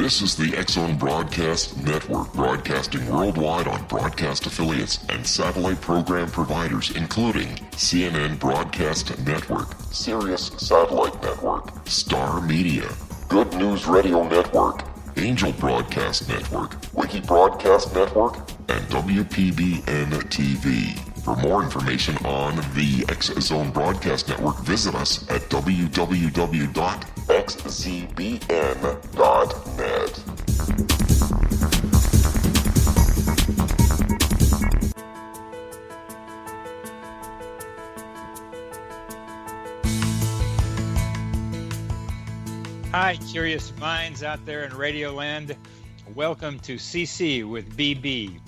This is the X-Zone Broadcast Network, broadcasting worldwide on broadcast affiliates and satellite program providers, including CNN Broadcast Network, Sirius Satellite Network, Star Media, Good News Radio Network, Angel Broadcast Network, Wiki Broadcast Network, and WPBN TV. For more information on the X-Zone Broadcast Network, visit us at www.xzbn.net. Hi, curious minds out there in Radio Land. Welcome to CC with BB,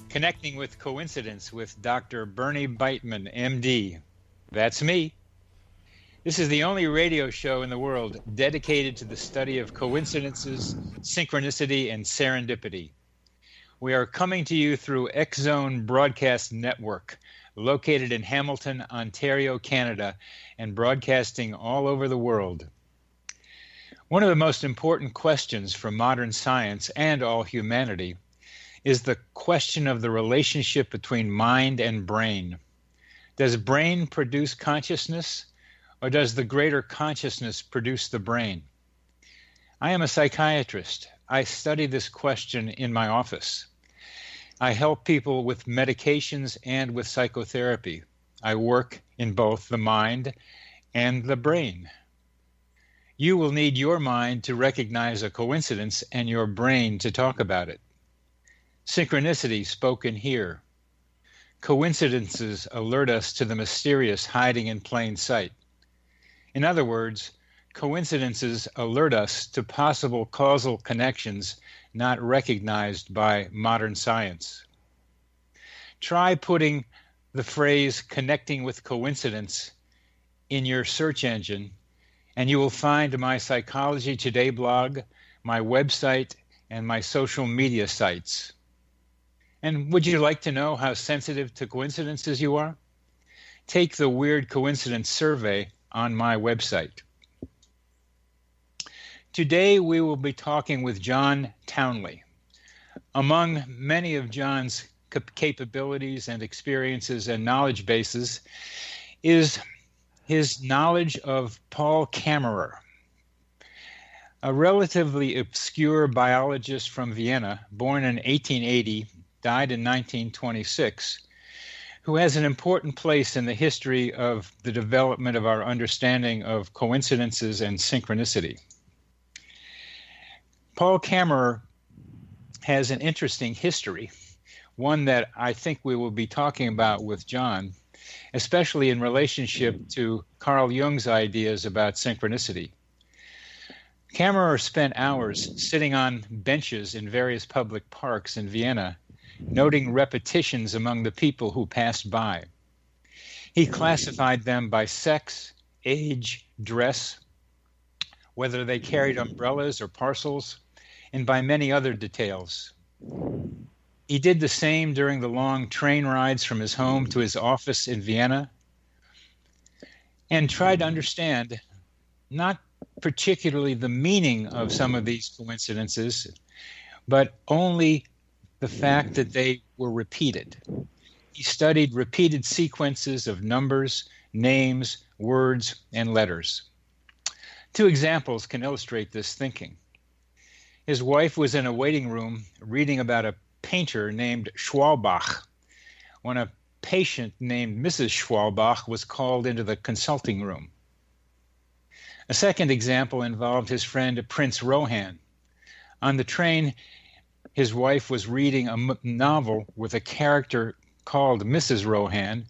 Connecting with Coincidence with Dr. Bernie Beitman, MD. That's me. This is the only radio show in the world dedicated to the study of coincidences, synchronicity, and serendipity. We are coming to you through X-Zone Broadcast Network, located in Hamilton, Ontario, Canada, and broadcasting all over the world. One of the most important questions for modern science and all humanity is the question of the relationship between mind and brain. Does brain produce consciousness, or does the greater consciousness produce the brain? I am a psychiatrist. I study this question in my office. I help people with medications and with psychotherapy. I work in both the mind and the brain. You will need your mind to recognize a coincidence and your brain to talk about it. Synchronicity spoken here. Coincidences alert us to the mysterious hiding in plain sight. In other words, coincidences alert us to possible causal connections not recognized by modern science. Try putting the phrase connecting with coincidence in your search engine, and you will find my Psychology Today blog, my website, and my social media sites. And would you like to know how sensitive to coincidences you are? Take the Weird Coincidence Survey on my website. Today we will be talking with John Townley. Among many of John's capabilities and experiences and knowledge bases is his knowledge of Paul Kammerer, a relatively obscure biologist from Vienna, born in 1880, died in 1926, who has an important place in the history of the development of our understanding of coincidences and synchronicity. Paul Kammerer has an interesting history, one that I think we will be talking about with John, especially in relationship to Carl Jung's ideas about synchronicity. Kammerer spent hours sitting on benches in various public parks in Vienna, noting repetitions among the people who passed by. He classified them by sex, age, dress, whether they carried umbrellas or parcels, and by many other details. He did the same during the long train rides from his home to his office in Vienna, and tried to understand not particularly the meaning of some of these coincidences, but only the fact that they were repeated. He studied repeated sequences of numbers, names, words, and letters. Two examples can illustrate this thinking. His wife was in a waiting room reading about a painter named Schwalbach when a patient named Mrs. Schwalbach was called into the consulting room. A second example involved his friend Prince Rohan. On the train, his wife was reading a novel with a character called Mrs. Rohan.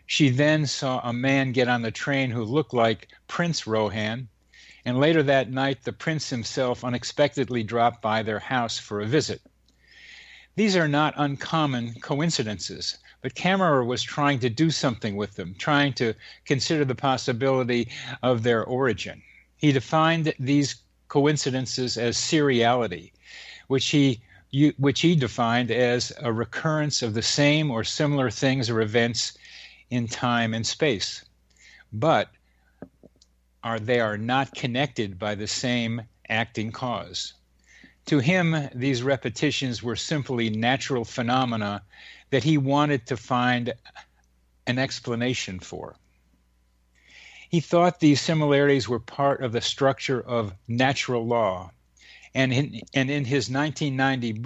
She then saw a man get on the train who looked like Prince Rohan, and later that night the prince himself unexpectedly dropped by their house for a visit. These are not uncommon coincidences, but Kammerer was trying to do something with them, trying to consider the possibility of their origin. He defined these coincidences as seriality, which he defined as a recurrence of the same or similar things or events in time and space. But they are not connected by the same acting cause. To him, these repetitions were simply natural phenomena that he wanted to find an explanation for. He thought these similarities were part of the structure of natural law, and in his 1919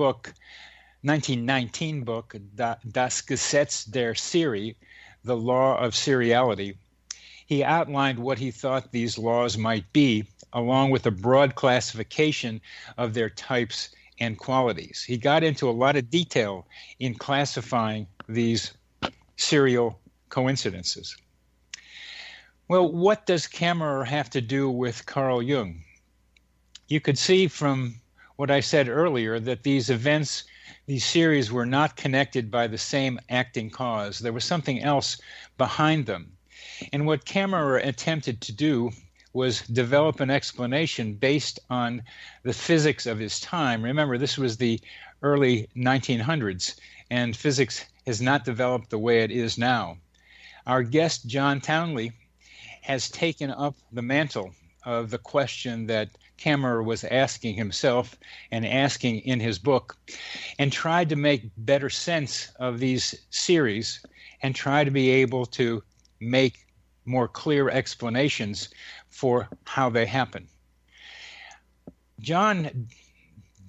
book, Das Gesetz der Serie, the law of seriality, he outlined what he thought these laws might be, along with a broad classification of their types and qualities. He got into a lot of detail in classifying these serial coincidences. Well, what does Kammerer have to do with Carl Jung? You could see from what I said earlier that these events, these series, were not connected by the same acting cause. There was something else behind them. And what Kammerer attempted to do was develop an explanation based on the physics of his time. Remember, this was the early 1900s, and physics has not developed the way it is now. Our guest, John Townley, has taken up the mantle of the question that Kammerer was asking himself and asking in his book, and tried to make better sense of these series and try to be able to make more clear explanations for how they happen. John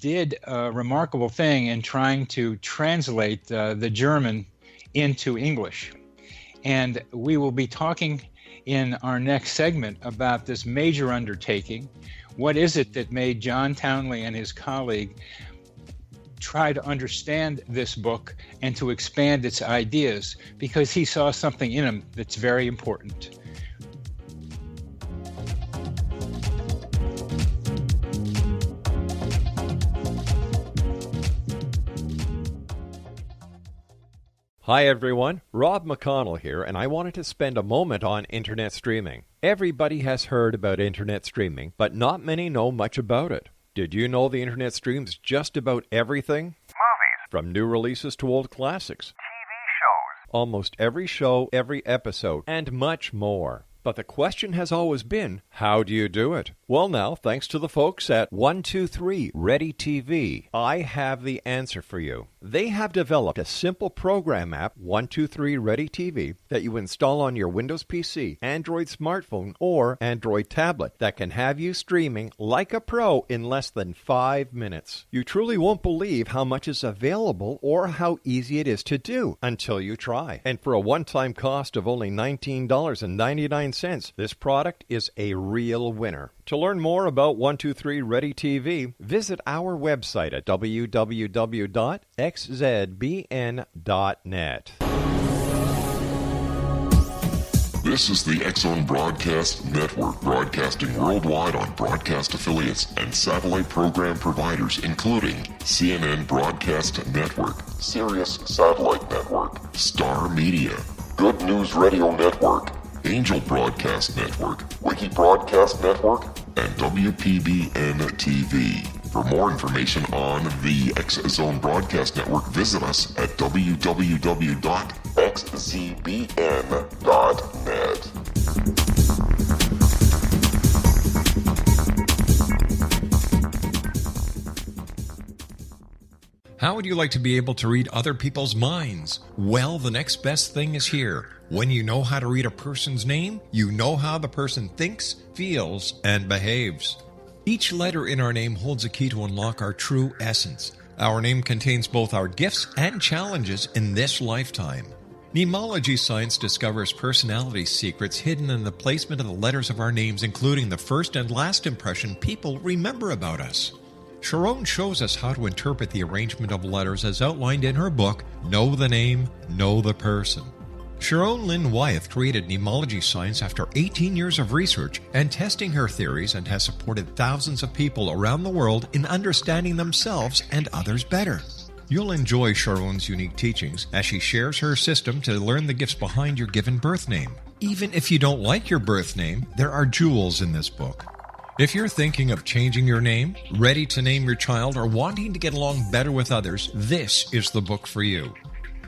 did a remarkable thing in trying to translate the German into English. And we will be talking in our next segment about this major undertaking. What is it that made John Townley and his colleague try to understand this book and to expand its ideas? Because he saw something in him that's very important. Hi everyone, Rob McConnell here, and I wanted to spend a moment on internet streaming. Everybody has heard about internet streaming, but not many know much about it. Did you know the internet streams just about everything? Movies. From new releases to old classics. TV shows. Almost every show, every episode, and much more. But the question has always been, how do you do it? Well now, thanks to the folks at 123 Ready TV, I have the answer for you. They have developed a simple program app, 123 Ready TV, that you install on your Windows PC, Android smartphone, or Android tablet that can have you streaming like a pro in less than 5 minutes. You truly won't believe how much is available or how easy it is to do until you try. And for a one-time cost of only $19.99, this product is a real winner. To learn more about 123 Ready TV, visit our website at www.xzbn.net. This is the X-Zone Broadcast Network, broadcasting worldwide on broadcast affiliates and satellite program providers, including CNN Broadcast Network, Sirius Satellite Network, Star Media, Good News Radio Network, Angel Broadcast Network, Wiki Broadcast Network, and WPBN TV. For more information on the X-Zone Broadcast Network, visit us at www.xzbn.net. How would you like to be able to read other people's minds? Well, the next best thing is here. When you know how to read a person's name, you know how the person thinks, feels, and behaves. Each letter in our name holds a key to unlock our true essence. Our name contains both our gifts and challenges in this lifetime. Mnemology science discovers personality secrets hidden in the placement of the letters of our names, including the first and last impression people remember about us. Sharon shows us how to interpret the arrangement of letters as outlined in her book, Know the Name, Know the Person. Sharon Lynn Wyeth created mnemology science after 18 years of research and testing her theories, and has supported thousands of people around the world in understanding themselves and others better. You'll enjoy Sharon's unique teachings as she shares her system to learn the gifts behind your given birth name. Even if you don't like your birth name, there are jewels in this book. If you're thinking of changing your name, ready to name your child, or wanting to get along better with others, this is the book for you.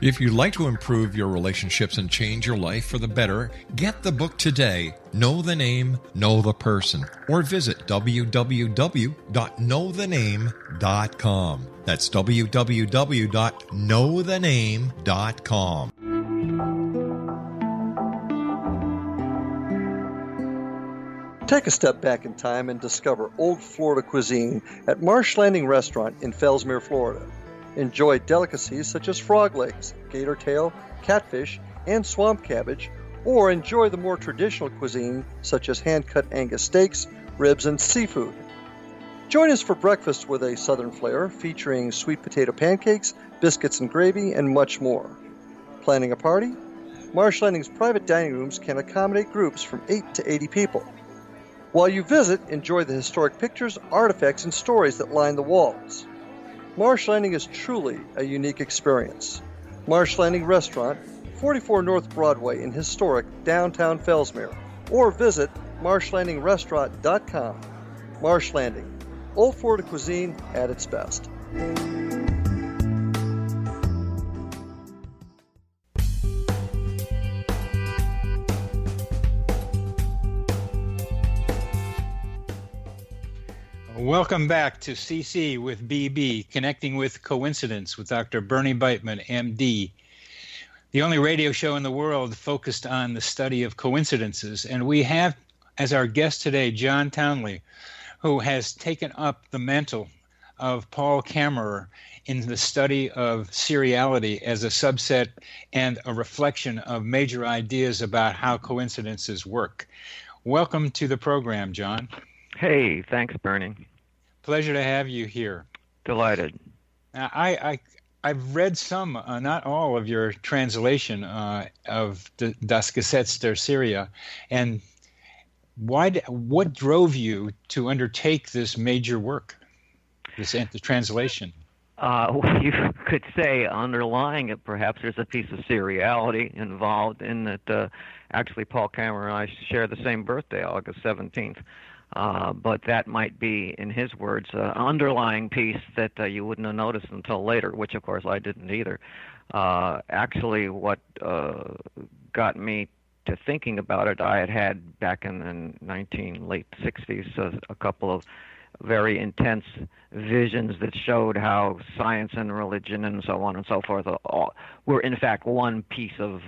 If you'd like to improve your relationships and change your life for the better, get the book today, Know the Name, Know the Person, or visit www.knowthename.com. That's www.knowthename.com. Take a step back in time and discover old Florida cuisine at Marsh Landing Restaurant in Fellsmere, Florida. Enjoy delicacies such as frog legs, gator tail, catfish, and swamp cabbage, or enjoy the more traditional cuisine such as hand-cut Angus steaks, ribs, and seafood. Join us for breakfast with a southern flair featuring sweet potato pancakes, biscuits and gravy, and much more. Planning a party? Marsh Landing's private dining rooms can accommodate groups from 8 to 80 people. While you visit, enjoy the historic pictures, artifacts, and stories that line the walls. Marsh Landing is truly a unique experience. Marsh Landing Restaurant, 44 North Broadway in historic downtown Fellsmere, or visit marshlandingrestaurant.com. Marsh Landing, old Florida cuisine at its best. Welcome back to CC with BB, Connecting with Coincidence with Dr. Bernie Beitman, MD, the only radio show in the world focused on the study of coincidences. And we have as our guest today John Townley, who has taken up the mantle of Paul Kammerer in the study of seriality as a subset and a reflection of major ideas about how coincidences work. Welcome to the program, John. Hey, thanks, Bernie. Pleasure to have you here. Delighted. I've read some, not all, of your translation of Das Gesetz der Serie, and what drove you to undertake this major work, the translation? Well, you could say underlying it, perhaps there's a piece of seriality involved in that. Actually, Paul Kammerer and I share the same birthday, August 17th. But that might be, in his words, an underlying piece that you wouldn't have noticed until later, which, of course, I didn't either. Actually, what got me to thinking about it, I had back in the late 60s, a couple of very intense visions that showed how science and religion and so on and so forth were, in fact, one piece of,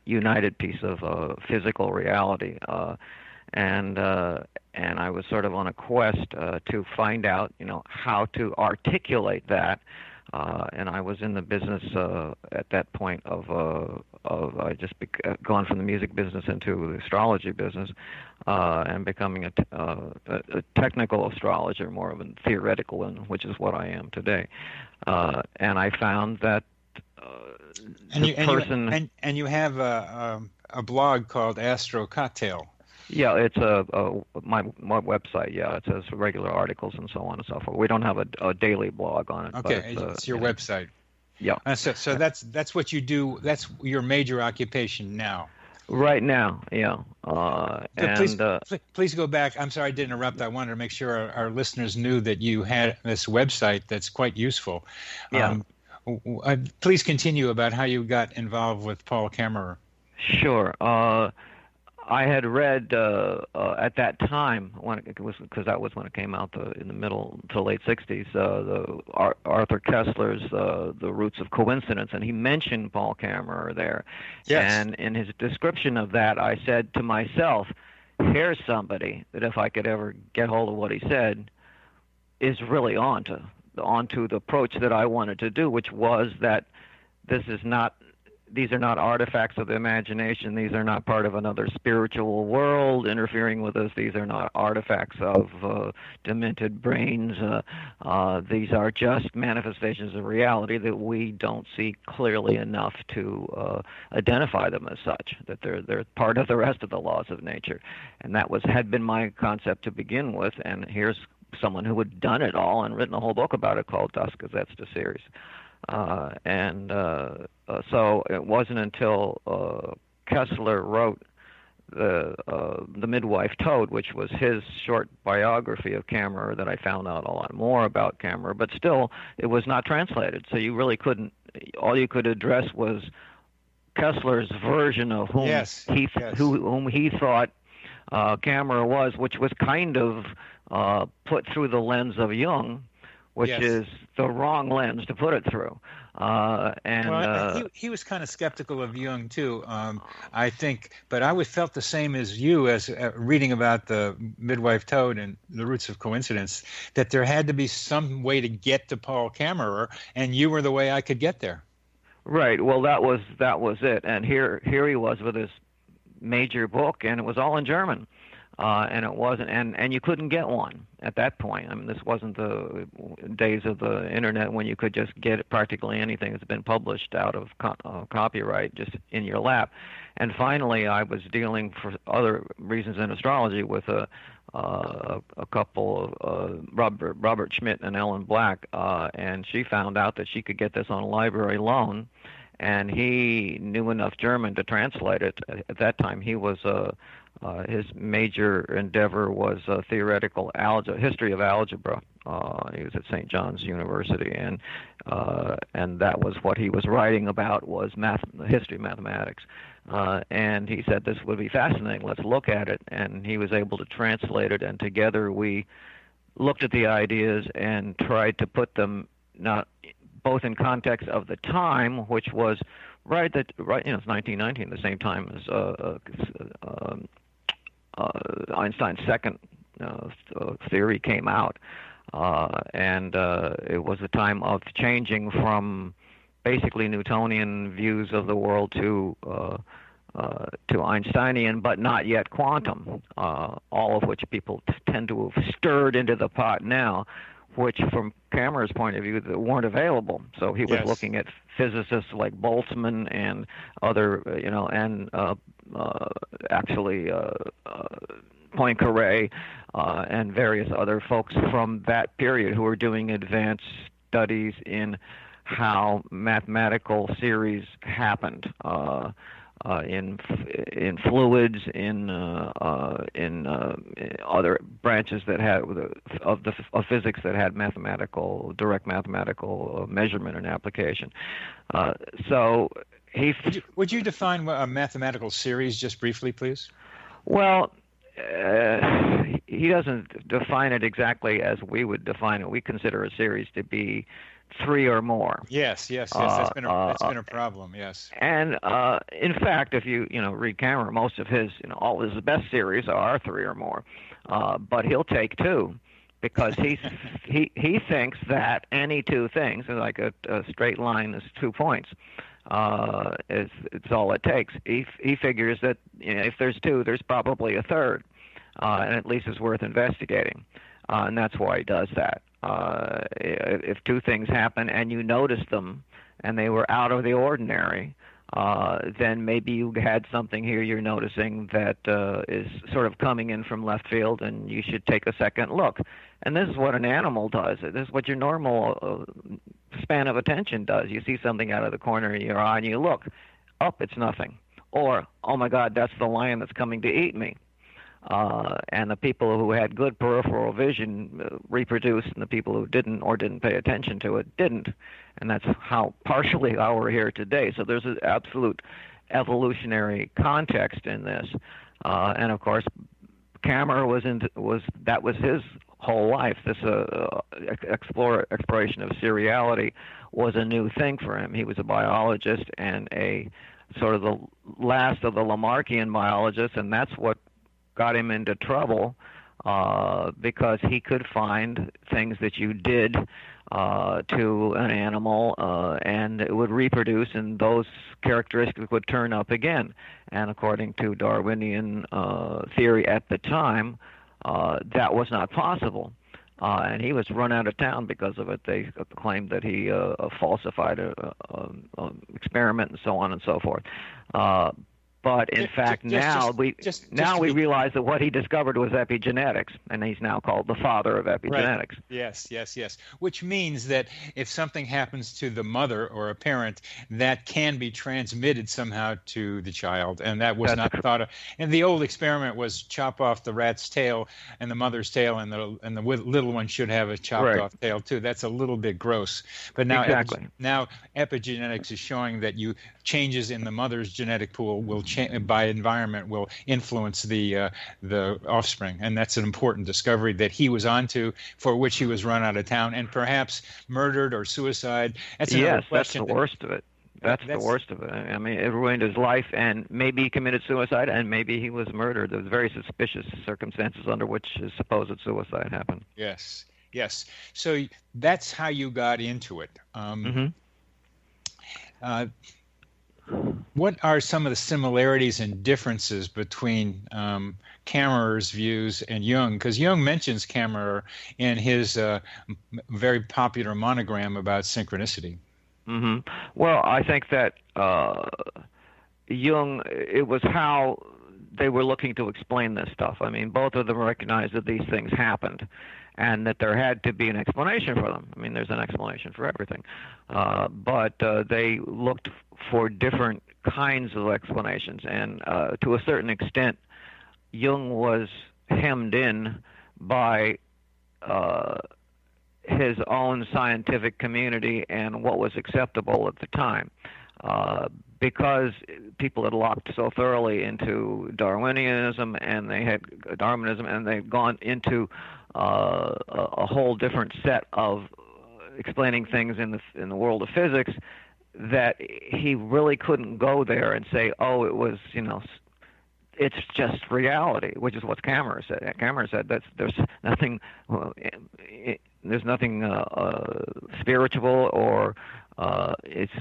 united piece of physical reality. And I was sort of on a quest to find out, how to articulate that. And I was in the business at that point of I just gone from the music business into the astrology business, and becoming a technical astrologer, more of a theoretical one, which is what I am today. And I found that you have a blog called Astro Cocktail. Yeah, it's my website. Yeah, it says regular articles and so on and so forth. We don't have a daily blog on it. Okay, but it's your website. Yeah. So that's what you do. That's your major occupation now. Right now, yeah. Please go back. I'm sorry I did interrupt. I wanted to make sure our listeners knew that you had this website that's quite useful. Yeah. Please continue about how you got involved with Paul Kammerer. Sure. I had read at that time, because that was when it came out in the middle to late 60s, Arthur Kessler's The Roots of Coincidence, and he mentioned Paul Kammerer there. Yes. And in his description of that, I said to myself, here's somebody that if I could ever get hold of what he said, is really onto the approach that I wanted to do, which was that these are not artifacts of the imagination. These are not part of another spiritual world interfering with us. These are not artifacts of demented brains. These are just manifestations of reality that we don't see clearly enough to identify them as such, that they're part of the rest of the laws of nature. And that had been my concept to begin with, and here's someone who had done it all and written a whole book about it called Das Gesetz der Serie. So it wasn't until Kessler wrote the Midwife Toad, which was his short biography of Kammerer that I found out a lot more about Kammerer, but still it was not translated, so you really couldn't. All you could address was Kessler's version of whom whom he thought Kammerer was, which was kind of put through the lens of Jung, which is the wrong lens to put it through. He was kind of skeptical of Jung too, I think. But I felt the same as you, as reading about the Midwife Toad and the Roots of Coincidence, that there had to be some way to get to Paul Kammerer, and you were the way I could get there. Right. Well, that was it. And here he was with his major book, and it was all in German. And it wasn't, and you couldn't get one at that point. I mean, this wasn't the days of the internet when you could just get practically anything that's been published out of copyright just in your lap. And finally, I was dealing for other reasons in astrology with a couple of Robert Schmidt and Ellen Black, and she found out that she could get this on a library loan, and he knew enough German to translate it. At that time, he was his major endeavor was theoretical history of algebra. He was at St. John's University, and that was what he was writing about, was history of mathematics. And he said, this would be fascinating, let's look at it. And he was able to translate it, and together we looked at the ideas and tried to put them both in context of the time, which was it's 1919, the same time as Einstein's second theory came out, and it was a time of changing from basically Newtonian views of the world to Einsteinian, but not yet quantum, all of which people tend to have stirred into the pot now, which from Kammerer's point of view weren't available. So he was looking at physicists like Boltzmann and other, actually Poincaré and various other folks from that period who were doing advanced studies in how mathematical series happened in fluids, in other branches that had of physics that had direct mathematical measurement and application. So would you define a mathematical series just briefly, please? Well, he doesn't define it exactly as we would define it. We consider a series to be three or more. Yes. That's been a problem. Yes. And in fact, if you read Kammerer, most of his all his best series are three or more, but he'll take two, because he thinks that any two things, like a straight line is 2 points. It's all it takes. He figures that if there's two, there's probably a third, and at least it's worth investigating, and that's why he does that. If two things happen and you notice them and they were out of the ordinary, then maybe you had something here you're noticing that is sort of coming in from left field, and you should take a second look. And this is what an animal does. This is what your normal span of attention does. You see something out of the corner of your eye and you look. Up, it's nothing. Or, oh my God, that's the lion that's coming to eat me. And the people who had good peripheral vision reproduced, and the people who didn't or didn't pay attention to it didn't. And that's partially how we're here today. So there's an absolute evolutionary context in this. And of course, Kammerer was his whole life. This exploration of seriality was a new thing for him. He was a biologist and a sort of the last of the Lamarckian biologists, and that's what got him into trouble, because he could find things that you did to an animal, and it would reproduce, and those characteristics would turn up again. And according to Darwinian theory at the time, that was not possible. And he was run out of town because of it. They claimed that he falsified an experiment and so on and so forth. But in fact, now we realize that what he discovered was epigenetics, and he's now called the father of epigenetics. Right. Yes. Which means that if something happens to the mother or a parent, that can be transmitted somehow to the child, and that was not thought of. And the old experiment was chop off the rat's tail and the mother's tail, and the little one should have a chopped off tail too. That's a little bit gross. But now, now epigenetics is showing that changes in the mother's genetic pool will by environment will influence the offspring, and that's an important discovery that he was onto, for which he was run out of town and perhaps murdered or suicide. That's another question. That's the worst of it. That's the worst of it. I mean, it ruined his life, and maybe he committed suicide, and maybe he was murdered. There was very suspicious circumstances under which his supposed suicide happened. Yes. So that's how you got into it. What are some of the similarities and differences between Kammerer's views and Jung? Because Jung mentions Kammerer in his very popular monogram about synchronicity. Well, I think that Jung, it was how they were looking to explain this stuff. I mean, both of them recognized that these things happened and that there had to be an explanation for them. I mean, there's an explanation for everything. But they looked for different kinds of explanations. And to a certain extent, Jung was hemmed in by his own scientific community and what was acceptable at the time. Because people had locked so thoroughly into Darwinism, and they had gone into a whole different set of explaining things in the world of physics, that he really couldn't go there and say, oh, it was, it's just reality, which is what Kammerer said. Kammerer said that there's nothing spiritual or it's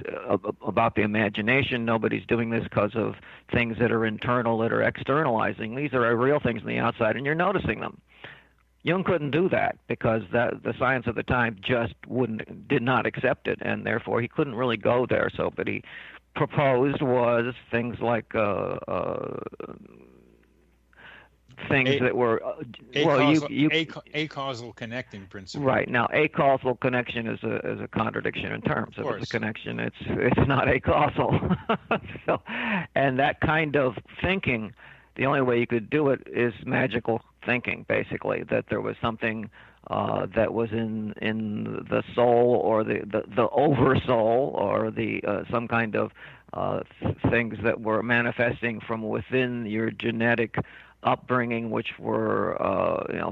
about the imagination. Nobody's doing this because of things that are internal, that are externalizing. These are real things on the outside, and you're noticing them. Jung couldn't do that because the science of the time just did not accept it, and therefore he couldn't really go there. So, but he proposed was things like things that were acausal connecting principle. Right. Now, acausal connection is a contradiction in terms. If it's a connection, it's not acausal. So, and that kind of thinking, the only way you could do it is magical thinking, basically, that there was something that was in the soul, or the oversoul, or the some kind of things that were manifesting from within your genetic upbringing, which were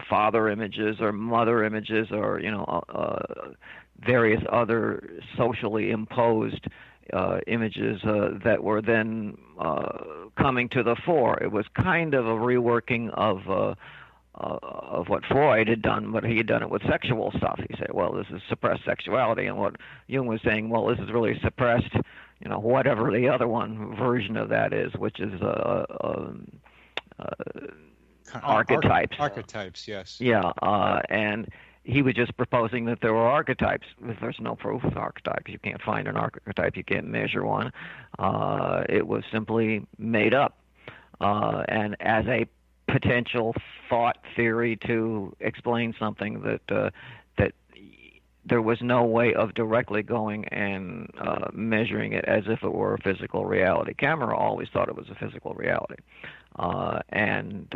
father images or mother images, or various other socially imposed images that were then coming to the fore. It was kind of a reworking of what Freud had done, but he had done it with sexual stuff. He said, well, this is suppressed sexuality, and what Jung was saying, well, this is really suppressed, whatever the other one version of that is, which is archetypes. Archetypes, yes. Yeah, and he was just proposing that there were archetypes. There's no proof of archetypes. You can't find an archetype. You can't measure one. It was simply made up. And as a potential thought theory to explain something that there was no way of directly going and measuring it as if it were a physical reality. Kammerer always thought it was a physical reality. And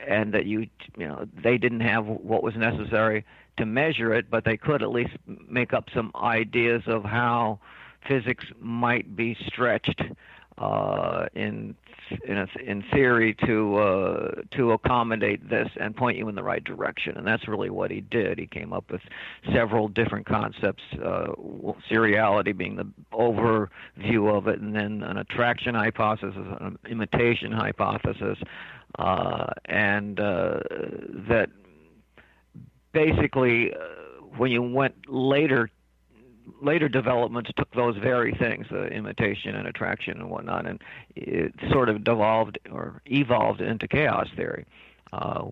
that they didn't have what was necessary to measure it, but they could at least make up some ideas of how physics might be stretched in theory to accommodate this and point you in the right direction. And that's really what he did. He came up with several different concepts, seriality being the overview of it, and then an attraction hypothesis, an imitation hypothesis, and that basically when you went later developments took those very things, imitation and attraction and whatnot, and it sort of evolved into chaos theory.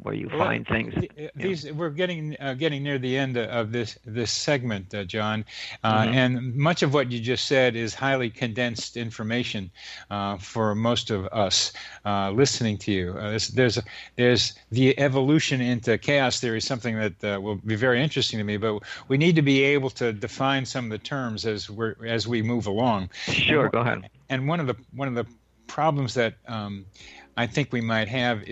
where you find things. These we're getting near the end of this segment, John, and much of what you just said is highly condensed information for most of us listening to you. There's the evolution into chaos theory, something that will be very interesting to me. But we need to be able to define some of the terms as we move along. Sure, go ahead. And one of the problems that I think we might have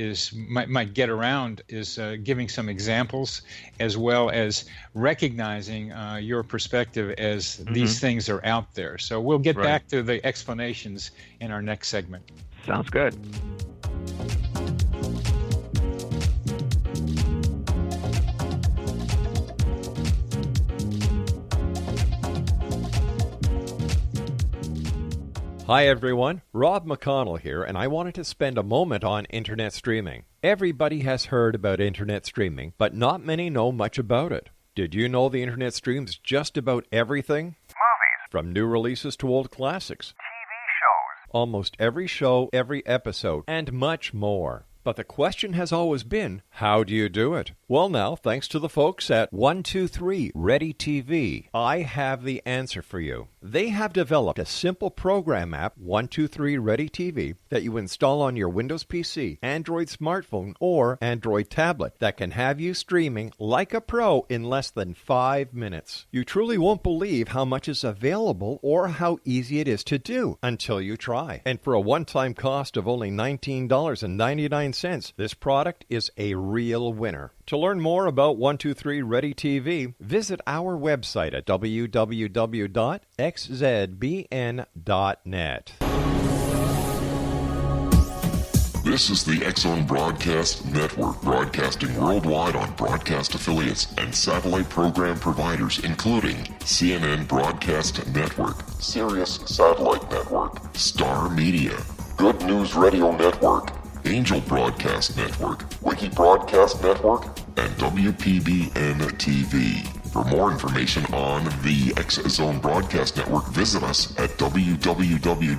might get around is giving some examples, as well as recognizing your perspective as these things are out there. So we'll get back to the explanations in our next segment. Sounds good. Hi everyone, Rob McConnell here, and I wanted to spend a moment on internet streaming. Everybody has heard about internet streaming, but not many know much about it. Did you know the internet streams just about everything? Movies. From new releases to old classics. TV shows. Almost every show, every episode, and much more. But the question has always been, how do you do it? Well now, thanks to the folks at 123 Ready TV, I have the answer for you. They have developed a simple program app, 123 Ready TV, that you install on your Windows PC, Android smartphone, or Android tablet that can have you streaming like a pro in less than 5 minutes. You truly won't believe how much is available or how easy it is to do until you try. And for a one-time cost of only $19.99, this product is a real winner. To learn more about 123 Ready TV, visit our website at www.xzbn.net. This is the X-Zone Broadcast Network, broadcasting worldwide on broadcast affiliates and satellite program providers, including CNN Broadcast Network, Sirius Satellite Network, Star Media, Good News Radio Network, Angel Broadcast Network, Wiki Broadcast Network, and WPBN TV. For more information on the X-Zone Broadcast Network, visit us at www.xzbn.net.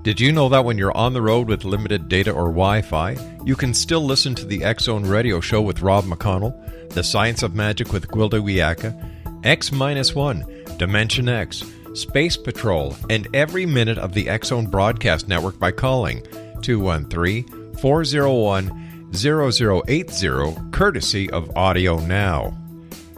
Did you know that when you're on the road with limited data or Wi-Fi, you can still listen to the X-Zone Radio Show with Rob McConnell, The Science of Magic with Gwilda Wiyaka, X-1, Dimension X, Space Patrol, and every minute of the X-Zone Broadcast Network by calling 213-401-0080, courtesy of Audio Now.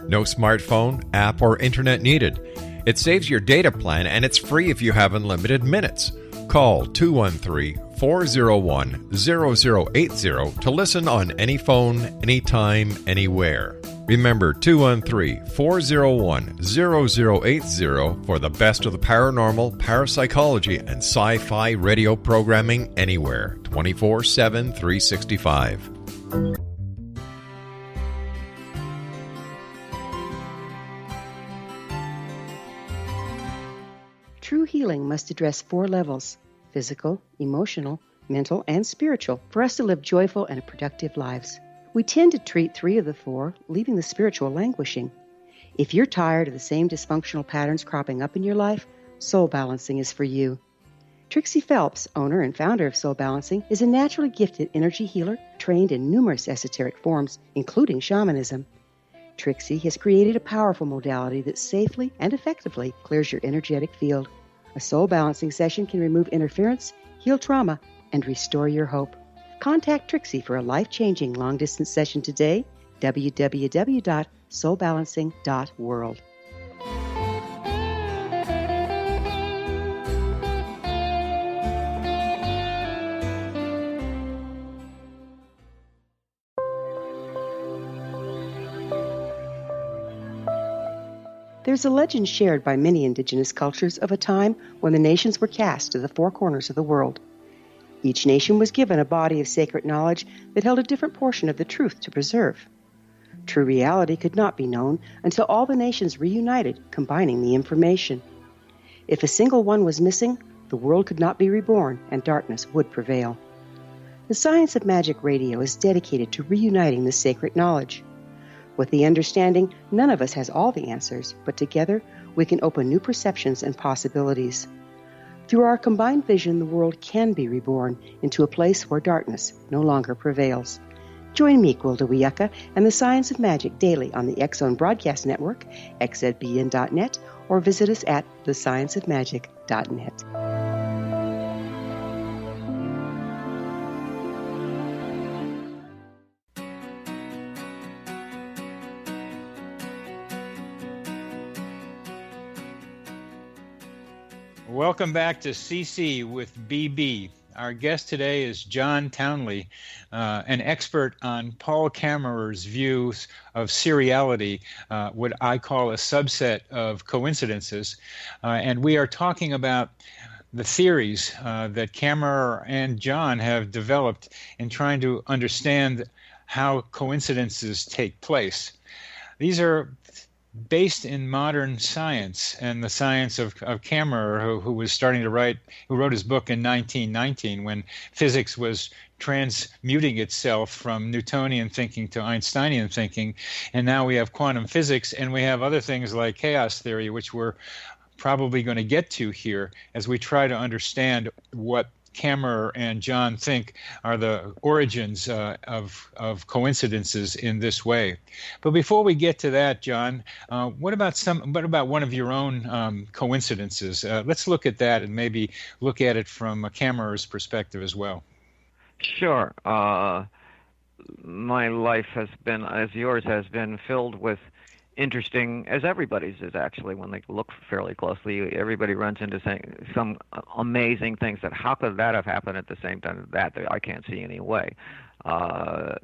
No smartphone, app, or internet needed. It saves your data plan, and it's free if you have unlimited minutes. Call 213-401-0080 to listen on any phone, anytime, anywhere. Remember 213-401-0080 for the best of the paranormal, parapsychology, and sci-fi radio programming anywhere, 24/7, 365. True healing must address 4 levels: physical, emotional, mental, and spiritual, for us to live joyful and productive lives. We tend to treat 3 of the 4, leaving the spiritual languishing. If you're tired of the same dysfunctional patterns cropping up in your life, Soul Balancing is for you. Trixie Phelps, owner and founder of Soul Balancing, is a naturally gifted energy healer trained in numerous esoteric forms, including shamanism. Trixie has created a powerful modality that safely and effectively clears your energetic field. A Soul Balancing session can remove interference, heal trauma, and restore your hope. Contact Trixie for a life-changing long-distance session today, www.soulbalancing.world. There's a legend shared by many indigenous cultures of a time when the nations were cast to the 4 corners of the world. Each nation was given a body of sacred knowledge that held a different portion of the truth to preserve. True reality could not be known until all the nations reunited, combining the information. If a single one was missing, the world could not be reborn and darkness would prevail. The Science of Magic Radio is dedicated to reuniting the sacred knowledge. With the understanding, none of us has all the answers, but together we can open new perceptions and possibilities. Through our combined vision, the world can be reborn into a place where darkness no longer prevails. Join me, Gwilda Wiyaka, and the Science of Magic daily on the X-Zone Broadcast Network, xzbn.net, or visit us at thescienceofmagic.net. Welcome back to CC with BB. Our guest today is John Townley, an expert on Paul Kammerer's views of seriality, what I call a subset of coincidences. And we are talking about the theories that Kammerer and John have developed in trying to understand how coincidences take place. These are based in modern science and the science of Kammerer, who was starting to write, who wrote his book in 1919 when physics was transmuting itself from Newtonian thinking to Einsteinian thinking. And now we have quantum physics, and we have other things like chaos theory, which we're probably going to get to here as we try to understand what Kammerer and John think are the origins of coincidences in this way. But before we get to that, John, what about one of your own coincidences? Let's look at that and maybe look at it from Kammerer's perspective as well. Sure. My life has been, as yours has been, filled with interesting, as everybody's is actually, when they look fairly closely, everybody runs into some amazing things that how could that have happened at the same time as that I can't see any way. My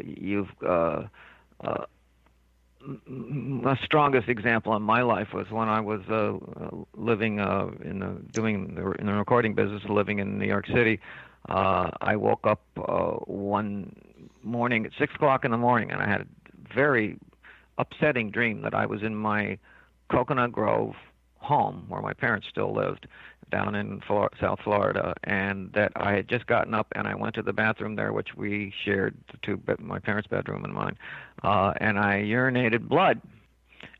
strongest example in my life was when I was living in the recording business, living in New York City. I woke up one morning at 6 o'clock in the morning, and I had a very upsetting dream that I was in my Coconut Grove home where my parents still lived down in South Florida, and that I had just gotten up and I went to the bathroom there, which we shared, my parents' bedroom and mine, and I urinated blood,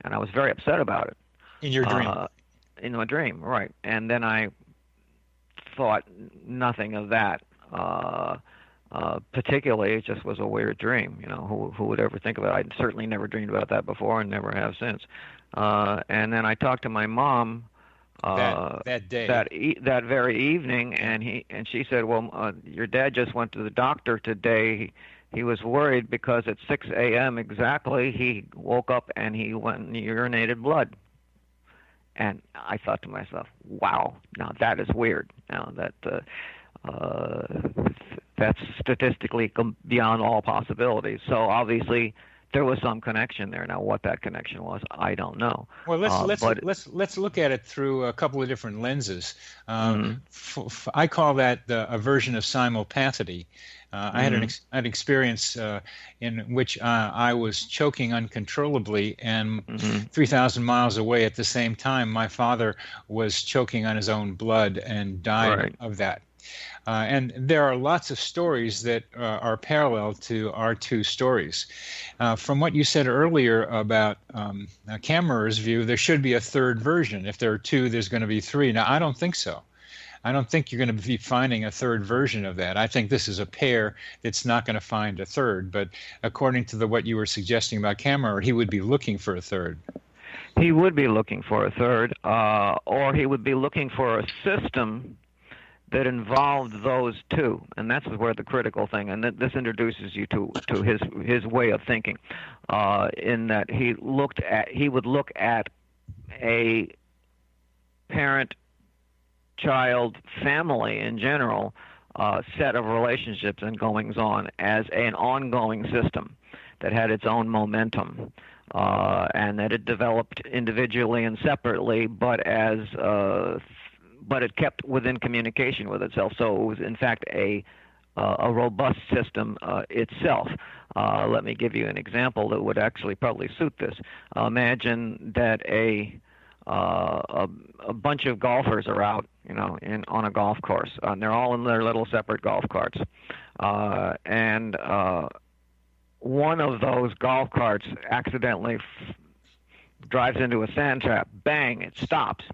and I was very upset about it. In your dream? In my dream, right. And then I thought nothing of that. Particularly, it just was a weird dream. You know, who would ever think of it? I'd certainly never dreamed about that before, and never have since. And then I talked to my mom that day, that very evening, and she said, "Well, your dad just went to the doctor today. He was worried because at 6 a.m. exactly, he woke up and he went and urinated blood." And I thought to myself, "Wow, now that is weird. Now that." That's statistically beyond all possibilities. So obviously there was some connection there. Now what that connection was, I don't know. Well, let's look at it through a couple of different lenses. I call that a version of simulpathity. I had an experience in which I was choking uncontrollably, and 3,000 miles away at the same time, my father was choking on his own blood and died of that. And there are lots of stories that are parallel to our two stories. From what you said earlier about Kammerer's view, there should be a third version. If there are two, there's going to be three. Now, I don't think so. I don't think you're going to be finding a third version of that. I think this is a pair that's not going to find a third. But according to what you were suggesting about Kammerer, he would be looking for a third. He would be looking for a third, or he would be looking for a system that involved those two, and that's where the critical thing. And this introduces you to his way of thinking, in that he would look at a parent, child, family in general, set of relationships and goings on as an ongoing system that had its own momentum, and that it developed individually and separately, but it kept within communication with itself. So it was, in fact, a robust system itself. Let me give you an example that would actually probably suit this. Imagine that a a bunch of golfers are out, on a golf course. And they're all in their little separate golf carts. And one of those golf carts accidentally drives into a sand trap. Bang, it stops.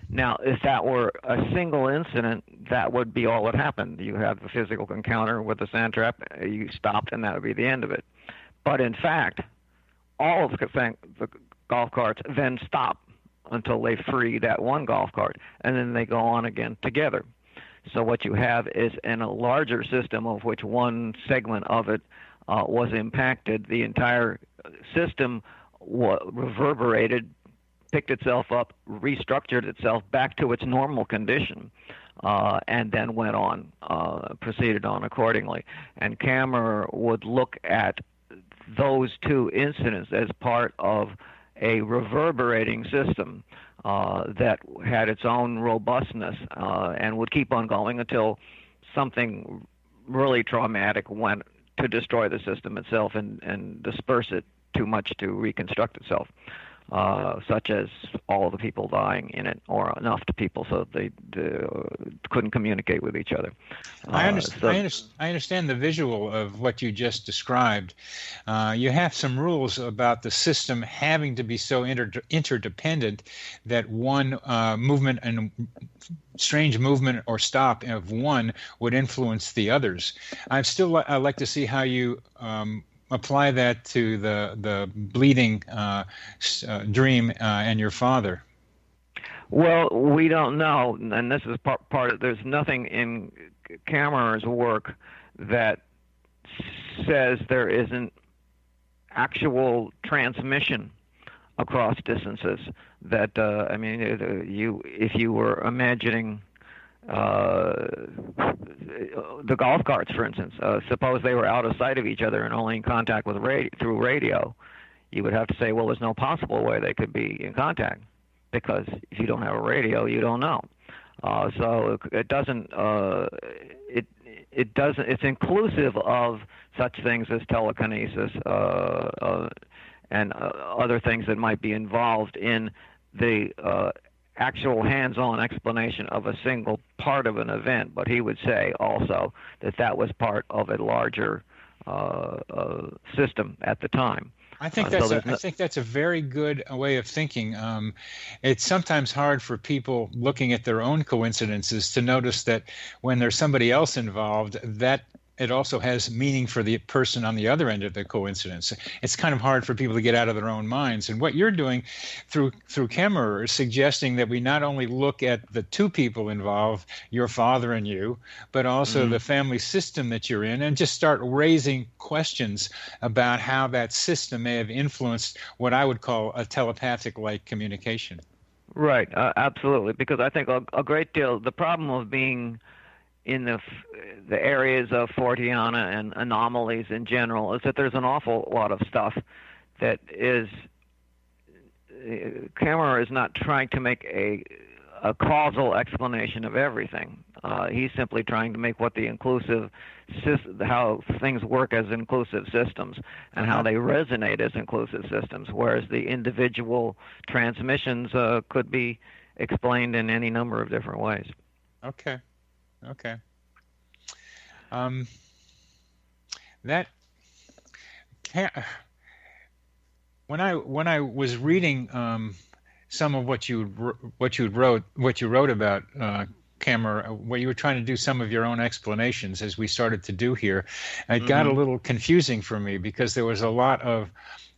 Now, if that were a single incident, that would be all that happened. You have the physical encounter with the sand trap, you stopped, and that would be the end of it. But in fact, all of the golf carts then stop until they free that one golf cart, and then they go on again together. So what you have is in a larger system of which one segment of it was impacted, the entire system reverberated, picked itself up, restructured itself back to its normal condition, and then went on, proceeded on accordingly. And Kammerer would look at those two incidents as part of a reverberating system that had its own robustness and would keep on going until something really traumatic went to destroy the system itself and disperse it too much to reconstruct itself, such as all the people dying in it, or enough to people so they couldn't communicate with each other. I understand the visual of what you just described. You have some rules about the system having to be so interdependent that one movement and strange movement or stop of one would influence the others. I'd like to see how you apply that to the bleeding dream and your father. Well, we don't know, and this is part of. There's nothing in Kammerer's work that says there isn't actual transmission across distances. That if you were imagining the golf carts, for instance, suppose they were out of sight of each other and only in contact with through radio, you would have to say, well, there's no possible way they could be in contact, because if you don't have a radio, you don't know. So it doesn't. It doesn't. It's inclusive of such things as telekinesis and other things that might be involved in the actual hands-on explanation of a single part of an event. But he would say also that was part of a larger system at the time. I think that's a very good way of thinking. It's sometimes hard for people looking at their own coincidences to notice that when there's somebody else involved, that it also has meaning for the person on the other end of the coincidence. It's kind of hard for people to get out of their own minds. And what you're doing through Kammerer is suggesting that we not only look at the two people involved, your father and you, but also the family system that you're in, and just start raising questions about how that system may have influenced what I would call a telepathic-like communication. Right, absolutely. Because I think a great deal, the problem of being in the areas of Forteana and anomalies in general is that there's an awful lot of stuff that is. Kammerer is not trying to make a causal explanation of everything. He's simply trying to make what the inclusive how things work as inclusive systems and how they resonate as inclusive systems, whereas the individual transmissions could be explained in any number of different ways. Okay. When I was reading some of what you wrote about Kammerer, where you were trying to do some of your own explanations, as we started to do here, it got a little confusing for me because there was a lot of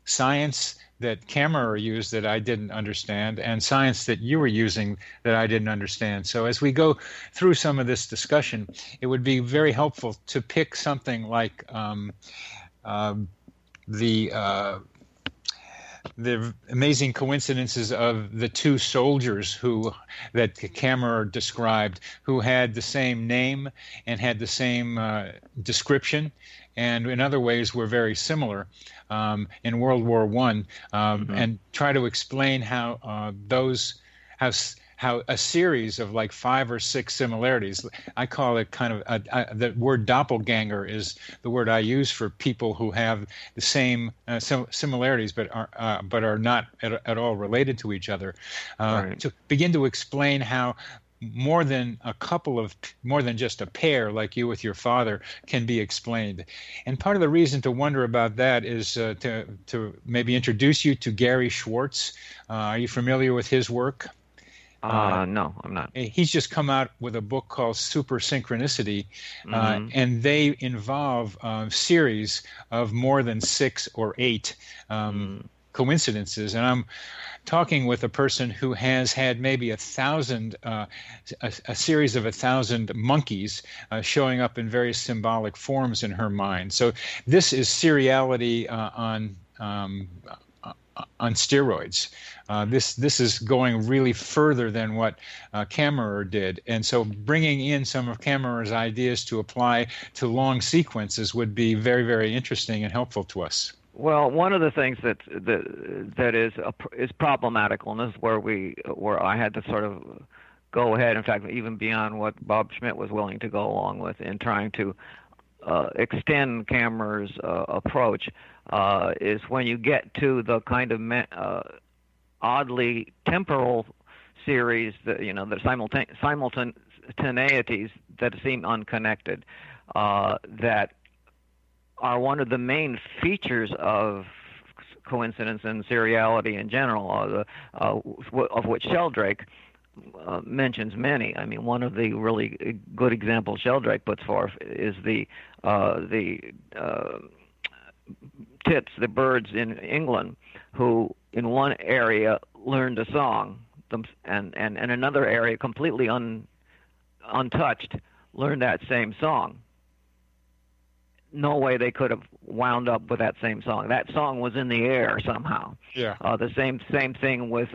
science that Kammerer used that I didn't understand, and science that you were using that I didn't understand. So as we go through some of this discussion, it would be very helpful to pick something like the amazing coincidences of the two soldiers that Kammerer described, who had the same name and had the same description, and in other ways were very similar in World War I, and try to explain how how a series of like 5 or 6 similarities. I call it kind of the word doppelganger is the word I use for people who have the same similarities but are not at all related to each other. Right. To begin to explain how more than just a pair like you with your father can be explained. And part of the reason to wonder about that is to maybe introduce you to Gary Schwartz. Are you familiar with his work? No, I'm not. He's just come out with a book called Super Synchronicity, and they involve series of more than 6 or 8 coincidences. And I'm talking with a person who has had maybe 1,000, a series of 1,000 monkeys showing up in various symbolic forms in her mind. So this is seriality on steroids. This is going really further than what Kammerer did. And so bringing in some of Kammerer's ideas to apply to long sequences would be very, very interesting and helpful to us. Well, one of the things that is problematical, and this is where I had to sort of go ahead, in fact, even beyond what Bob Schmidt was willing to go along with in trying to extend Kammerer's approach, is when you get to the kind of oddly temporal series, the simultaneities that seem unconnected, that are one of the main features of coincidence and seriality in general, of which Sheldrake mentions many. I mean, one of the really good examples Sheldrake puts forth is the tits, the birds in England, who in one area learned a song, and another area completely untouched learned that same song. No way they could have wound up with that same song. That song was in the air somehow. Yeah. The same thing with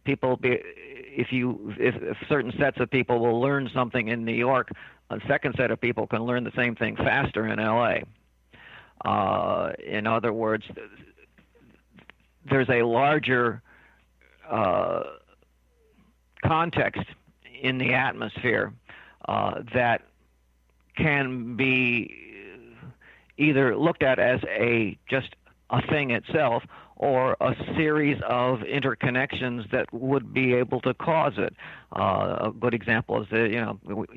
people. If certain sets of people will learn something in New York, a second set of people can learn the same thing faster in L.A. In other words, there's a larger context in the atmosphere that can be either looked at as just a thing itself or a series of interconnections that would be able to cause it. A good example is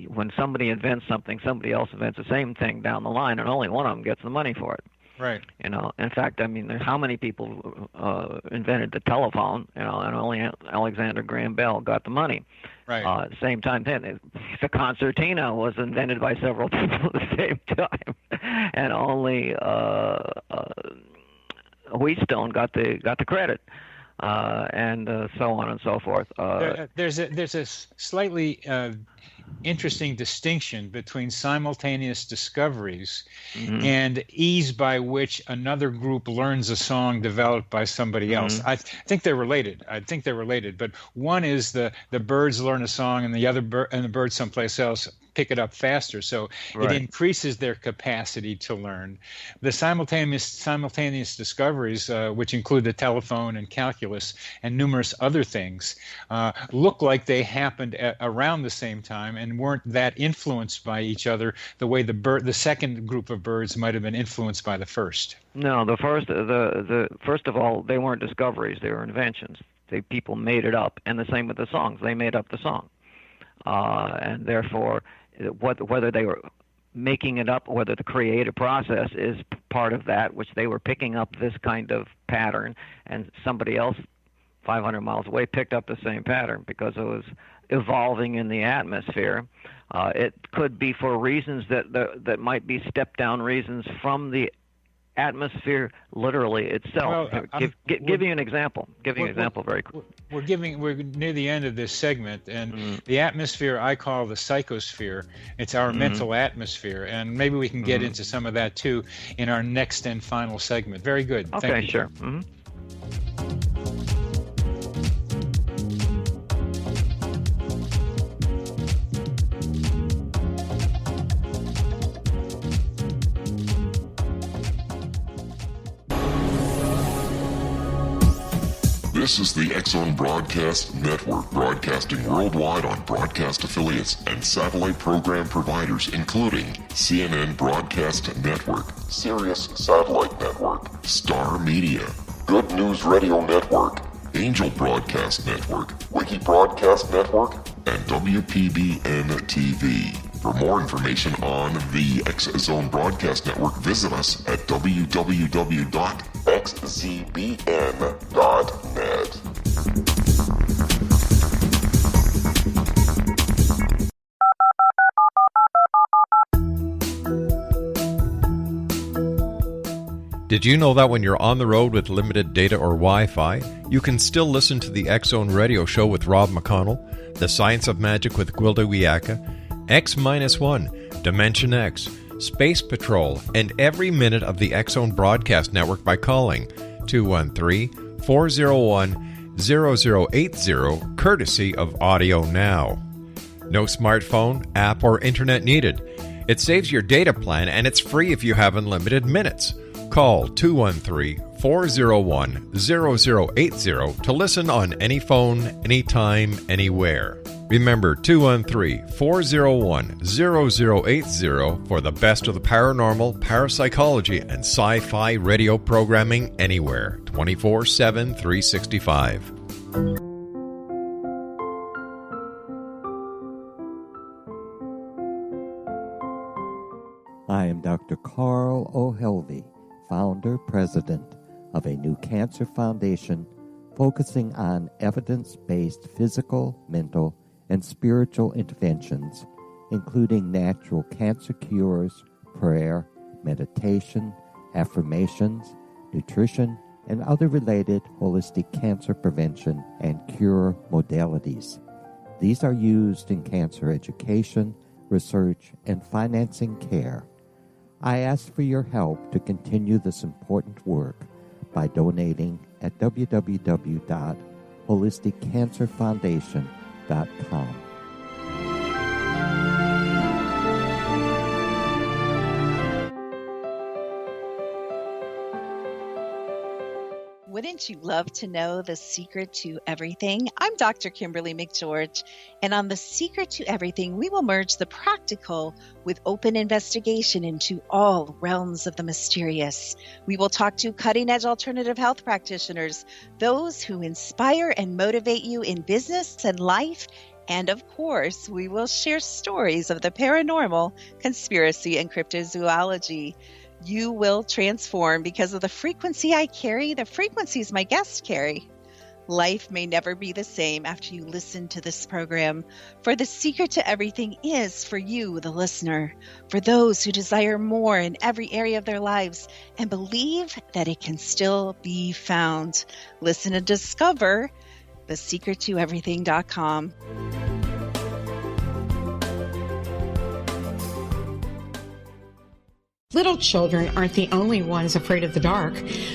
when somebody invents something, somebody else invents the same thing down the line, and only one of them gets the money for it. Right. In fact, I mean, how many people invented the telephone? And only Alexander Graham Bell got the money. Right. At the same time, then the concertina was invented by several people at the same time, and only Wheatstone got the credit, and so on and so forth. There's a slightly interesting distinction between simultaneous discoveries and ease by which another group learns a song developed by somebody else. I think they're related. But one is the birds learn a song and the birds someplace else pick it up faster, so it increases their capacity to learn. The simultaneous discoveries, which include the telephone and calculus and numerous other things, look like they happened around the same time and weren't that influenced by each other the way the second group of birds might have been influenced by the first. No, the first of all, they weren't discoveries; they were inventions. People made it up, and the same with the songs. They made up the song, and therefore, whether they were making it up, whether the creative process is part of that, which they were picking up this kind of pattern, and somebody else 500 miles away picked up the same pattern because it was evolving in the atmosphere. It could be for reasons that might be step-down reasons from the atmosphere literally itself. Well, give you an example. Give you an example very quick. We're near the end of this segment, and the atmosphere I call the psychosphere. It's our mental atmosphere, and maybe we can get into some of that too in our next and final segment. Very good. Okay, Thank you. sure. This is the X-Zone Broadcast Network, broadcasting worldwide on broadcast affiliates and satellite program providers, including CNN Broadcast Network, Sirius Satellite Network, Star Media, Good News Radio Network, Angel Broadcast Network, Wiki Broadcast Network, and WPBN TV. For more information on the X-Zone Broadcast Network, visit us at www.xzbn.net. Did you know that when you're on the road with limited data or Wi-Fi, you can still listen to the X-Zone Radio Show with Rob McConnell, The Science of Magic with Gwilda Wiyaka, X-1, Dimension X, Space Patrol, and every minute of the X-Zone Broadcast Network by calling 213-401-0080, courtesy of Audio Now. No smartphone, app, or internet needed. It saves your data plan, and it's free if you have unlimited minutes. Call 213-401-0080 to listen on any phone, anytime, anywhere. Remember, 213-401-0080 for the best of the paranormal, parapsychology, and sci-fi radio programming anywhere, 24/7, 365. I am Dr. Carl O'Helvey, founder, president of a new cancer foundation focusing on evidence-based physical, mental, and spiritual interventions, including natural cancer cures, prayer, meditation, affirmations, nutrition, and other related holistic cancer prevention and cure modalities. These are used in cancer education, research, and financing care. I ask for your help to continue this important work by donating at www.holisticcancerfoundation.com. Wouldn't you love to know the secret to everything? I'm Dr. Kimberly McGeorge, and on The Secret to Everything, we will merge the practical with open investigation into all realms of the mysterious. We will talk to cutting-edge alternative health practitioners, those who inspire and motivate you in business and life, and of course, we will share stories of the paranormal, conspiracy, and cryptozoology. You will transform because of the frequency I carry, the frequencies my guests carry. Life may never be the same after you listen to this program, for the secret to everything is for you, the listener, for those who desire more in every area of their lives and believe that it can still be found. Listen and discover thesecrettoeverything.com. Little children aren't the only ones afraid of the dark.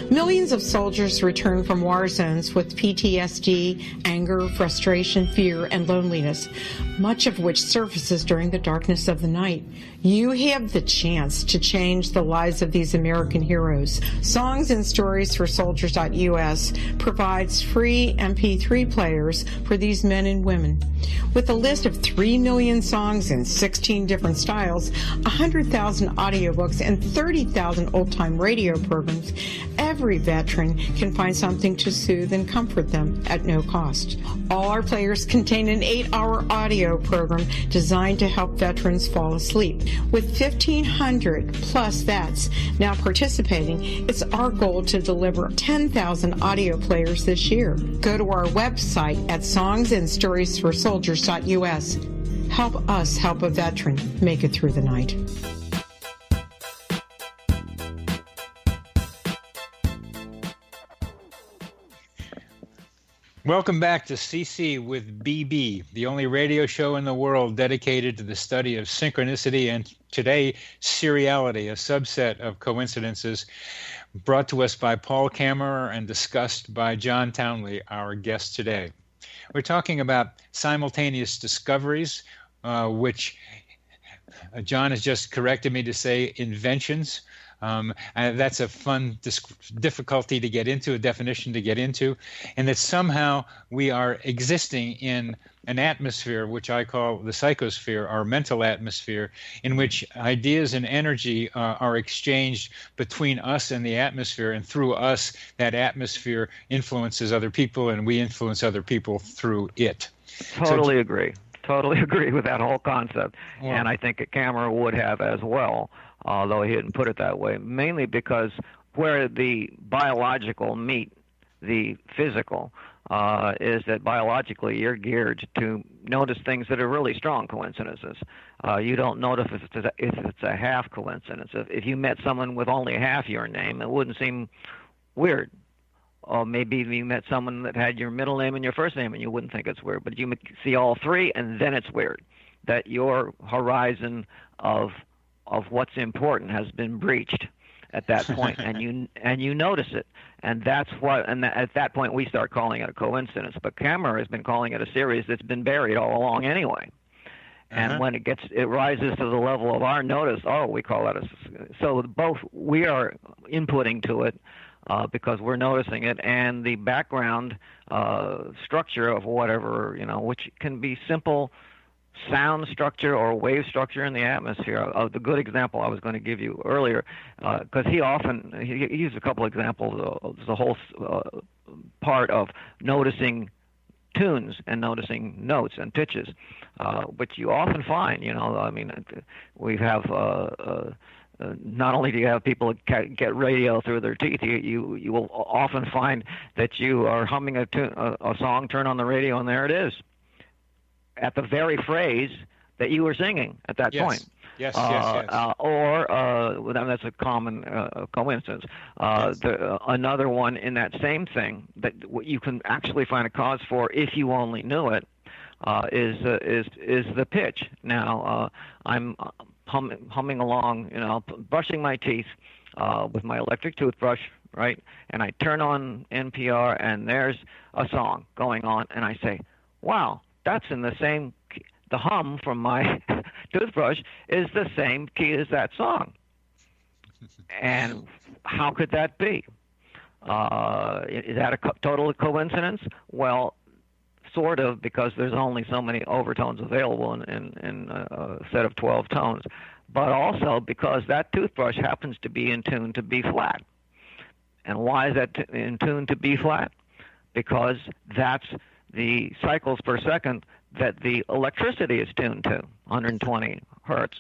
Millions of soldiers return from war zones with PTSD, anger, frustration, fear, and loneliness, much of which surfaces during the darkness of the night. You have the chance to change the lives of these American heroes. Songs and Stories for Soldiers.us provides free MP3 players for these men and women. With a list of 3 million songs in 16 different styles, 100,000 audiobooks, and 30,000 old-time radio programs, every veteran can find something to soothe and comfort them at no cost. All our players contain an 8-hour audio program designed to help veterans fall asleep. With 1,500 plus vets now participating, it's our goal to deliver 10,000 audio players this year. Go to our website at songsandstoriesforsoldiers.us. Help us help a veteran make it through the night. Welcome back to CC with BB, the only radio show in the world dedicated to the study of synchronicity and today seriality, a subset of coincidences, brought to us by Paul Kammerer and discussed by John Townley, our guest today. We're talking about simultaneous discoveries, which John has just corrected me to say inventions And that's a fun difficulty to get into, a definition to get into, and that somehow we are existing in an atmosphere which I call the psychosphere, our mental atmosphere, in which ideas and energy are exchanged between us and the atmosphere, and through us, that atmosphere influences other people, and we influence other people through it. Totally agree. Totally agree with that whole concept. Well, and I think a camera would have as well, although he didn't put it that way, mainly because where the biological meet the physical is that biologically you're geared to notice things that are really strong coincidences. You don't notice if it's a half coincidence. If you met someone with only half your name, it wouldn't seem weird. Or maybe you met someone that had your middle name and your first name, and you wouldn't think it's weird. But you see all three, and then it's weird. That your horizon of what's important has been breached at that point, and you notice it. And that's what. And at that point, we start calling it a coincidence. But Kammerer has been calling it a series that's been buried all along anyway. And when it rises to the level of our notice, we call that so both we are inputting to it. Because we're noticing it, and the background structure of whatever, which can be simple sound structure or wave structure in the atmosphere. The good example I was going to give you earlier, because he used a couple examples of the whole part of noticing tunes and noticing notes and pitches, which you often find, we have... not only do you have people get radio through their teeth, you will often find that you are humming a song, turn on the radio, and there it is, at the very phrase that you were singing at that point. Yes. Or that's a common coincidence. Another one in that same thing that you can actually find a cause for if you only knew it is the pitch. Now, I'm humming along, brushing my teeth with my electric toothbrush, right? And I turn on NPR, and there's a song going on, and I say, wow, that's in the same key. The hum from my toothbrush is the same key as that song. And how could that be? Is that a total coincidence? Well, sort of, because there's only so many overtones available in a set of 12 tones, but also because that toothbrush happens to be in tune to B flat. And why is that in tune to B flat? Because that's the cycles per second that the electricity is tuned to, 120 hertz.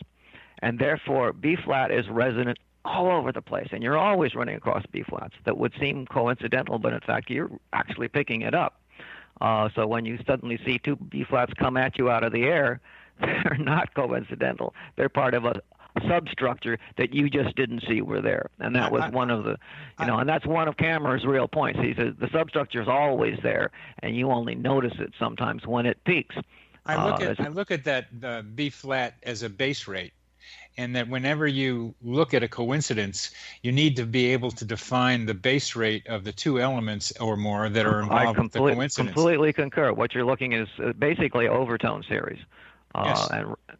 And therefore, B flat is resonant all over the place, and you're always running across B flats that would seem coincidental, but in fact, you're actually picking it up. So when you suddenly see two B flats come at you out of the air, they're not coincidental. They're part of a substructure that you just didn't see were there. And that was one of the, and that's one of Kammerer's real points. He says the substructure is always there, and you only notice it sometimes when it peaks. I look at that B flat as a base rate. And that whenever you look at a coincidence, you need to be able to define the base rate of the two elements or more that are involved with the coincidence. I completely concur. What you're looking at is basically overtone series. Yes.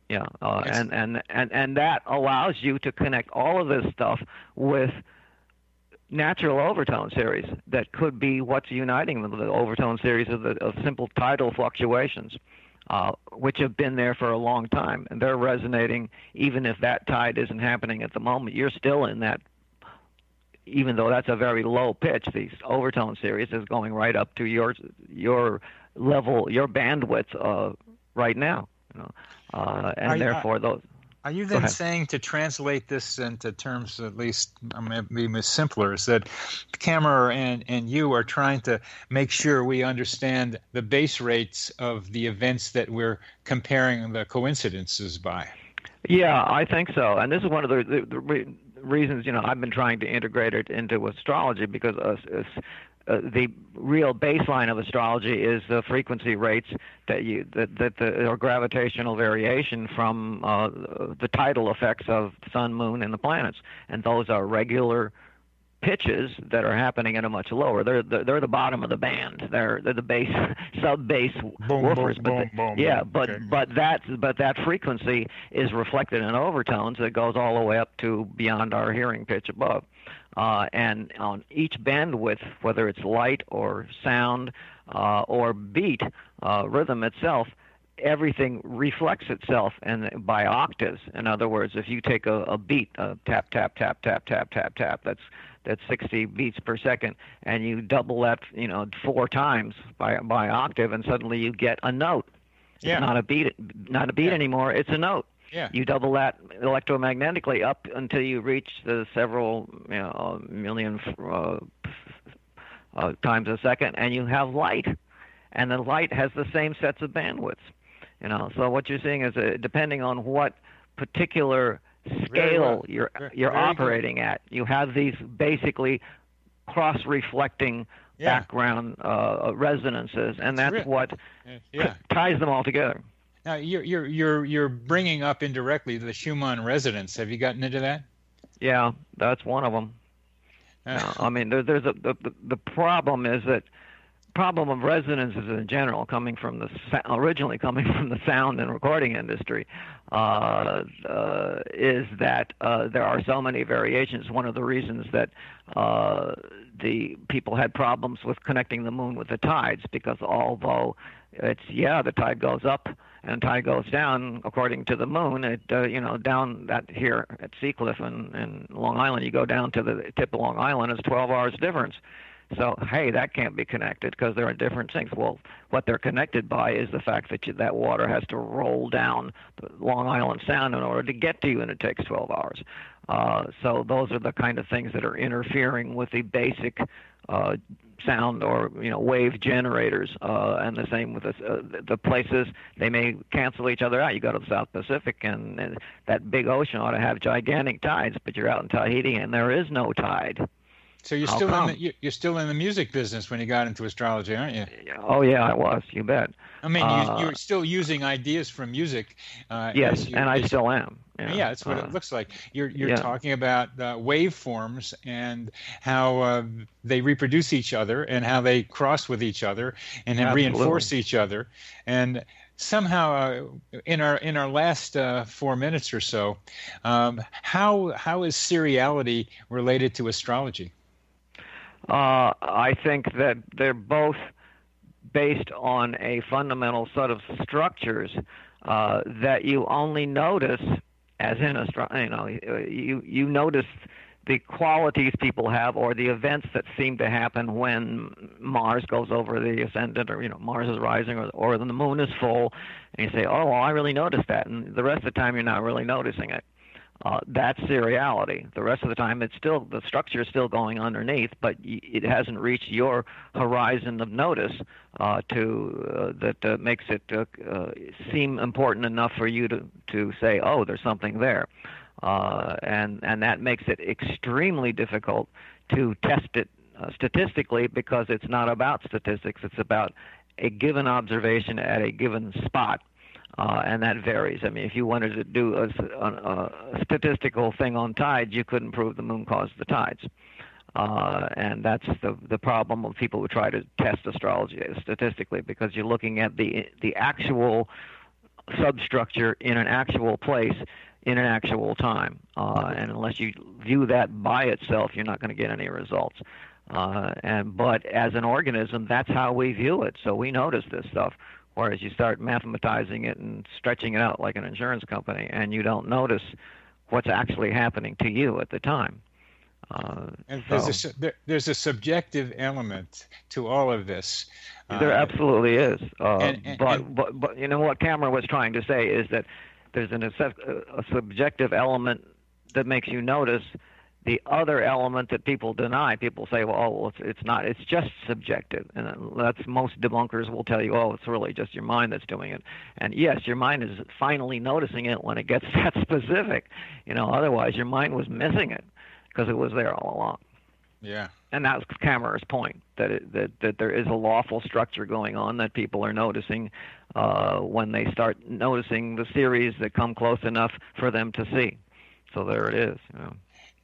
And that allows you to connect all of this stuff with natural overtone series that could be what's uniting them, the overtone series of simple tidal fluctuations. Which have been there for a long time, and they're resonating even if that tide isn't happening at the moment. You're still in that, even though that's a very low pitch. These overtone series is going right up to your level, your bandwidth right now. Therefore those. Are you then saying, to translate this into terms at least maybe simpler, is that Kammerer and you are trying to make sure we understand the base rates of the events that we're comparing the coincidences by? Yeah, I think so. And this is one of the reasons, I've been trying to integrate it into astrology, because the real baseline of astrology is the frequency rates or gravitational variation from the tidal effects of the sun, moon, and the planets, and those are regular pitches that are happening at a much lower. They're the bottom of the band. They're the bass, sub-bass woofers. But that frequency is reflected in overtones that goes all the way up to beyond our hearing pitch above. And on each bandwidth, whether it's light or sound or beat, rhythm itself, everything reflects itself and by octaves. In other words, if you take a beat, tap, tap, tap, tap, tap, tap, tap, that's 60 beats per second, and you double that, 4 times by octave, and suddenly you get a note. Yeah. It's not a beat anymore. It's a note. Yeah. You double that electromagnetically up until you reach the several million times a second, and you have light. And the light has the same sets of bandwidths. So what you're seeing is depending on what particular scale you're operating at, you have these basically cross-reflecting background resonances, and that's what ties them all together. Now you're bringing up indirectly the Schumann resonance. Have you gotten into that? Yeah, that's one of them. I mean, there's the problem is that problem of resonances in general, originally coming from the sound and recording industry, is that there are so many variations. One of the reasons that the people had problems with connecting the moon with the tides, because although the tide goes up and tide goes down according to the moon, down that here at Seacliff and Long Island, you go down to the tip of Long Island, it's 12 hours difference. So, hey, that can't be connected because there are different things. Well, what they're connected by is the fact that that water has to roll down the Long Island Sound in order to get to you, and it takes 12 hours. So those are the kind of things that are interfering with the basic sound or wave generators, and the same with the places. They may cancel each other out. You go to the South Pacific, and that big ocean ought to have gigantic tides, but you're out in Tahiti, and there is no tide. So you're still in the music business when you got into astrology, aren't you? Oh yeah, I was. You bet. I mean, you're still using ideas from music. Yes, I still am. Yeah, that's what it looks like. You're talking about waveforms and how they reproduce each other and how they cross with each other and then reinforce each other. And somehow, in our last 4 minutes or so, how is seriality related to astrology? I think that they're both based on a fundamental set of structures that you only notice as in you notice the qualities people have or the events that seem to happen when Mars goes over the ascendant, or Mars is rising, or the moon is full, and you say, oh, well, I really noticed that, and the rest of the time you're not really noticing it. That's seriality. The rest of the time, the structure is still going underneath, but it hasn't reached your horizon of notice that makes it seem important enough for you to say, oh, there's something there, and that makes it extremely difficult to test it statistically, because it's not about statistics. It's about a given observation at a given spot. And that varies. I mean, if you wanted to do a statistical thing on tides, you couldn't prove the moon caused the tides. And that's the problem of people who try to test astrology statistically, because you're looking at the actual substructure in an actual place in an actual time. And unless you view that by itself, you're not going to get any results. But as an organism, that's how we view it. So we notice this stuff. Whereas you start mathematizing it and stretching it out like an insurance company, and you don't notice what's actually happening to you at the time. And there's a subjective element to all of this. There absolutely is. But you know what Cameron was trying to say is that there's a subjective element that makes you notice. The other element that people deny, people say, well, it's not, it's just subjective. And that's, most debunkers will tell you, oh, it's really just your mind that's doing it. And yes, your mind is finally noticing it when it gets that specific. Otherwise your mind was missing it because it was there all along. Yeah. And that was Kammerer's point, that there is a lawful structure going on that people are noticing when they start noticing the series that come close enough for them to see. So there it is.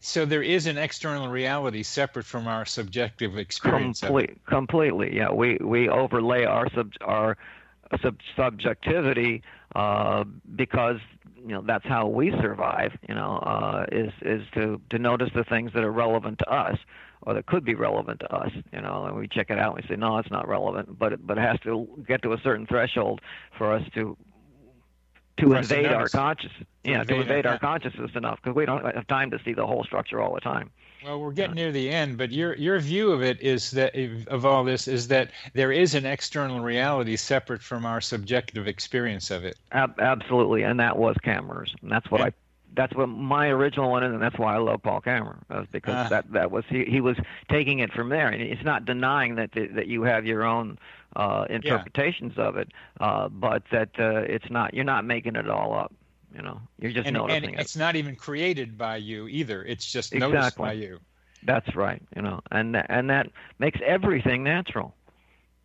So there is an external reality separate from our subjective experience. Completely, yeah. We overlay our subjectivity because that's how we survive. Is to notice the things that are relevant to us, or that could be relevant to us. And we check it out and we say, no, it's not relevant. But it has to get to a certain threshold for us to invade our consciousness. To invade our consciousness enough, because we don't have time to see the whole structure all the time. Well, we're getting near the end, but your view of it is that of all this is that there is an external reality separate from our subjective experience of it. Absolutely, and that was Kammerer's, and that's what that's what my original one is, and that's why I love Paul Kammerer, because that was he was taking it from there, and it's not denying that you have your own interpretations of it, but that it's not, you're not making it all up. You're just noticing and it. It's not even created by you either. It's just noticed by you. That's right. And that makes everything natural.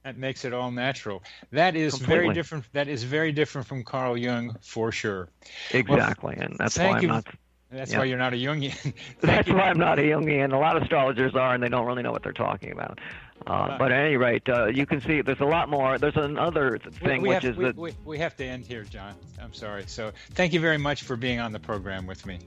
That makes it all natural. That is very different. That is very different from Carl Jung, for sure. Exactly, and that's why I'm not. That's why you're not a Jungian. That's why I'm not a Jungian. A lot of astrologers are, and they don't really know what they're talking about. But at any rate, you can see there's a lot more. There's another thing, we have to end here, John. I'm sorry. So thank you very much for being on the program with me.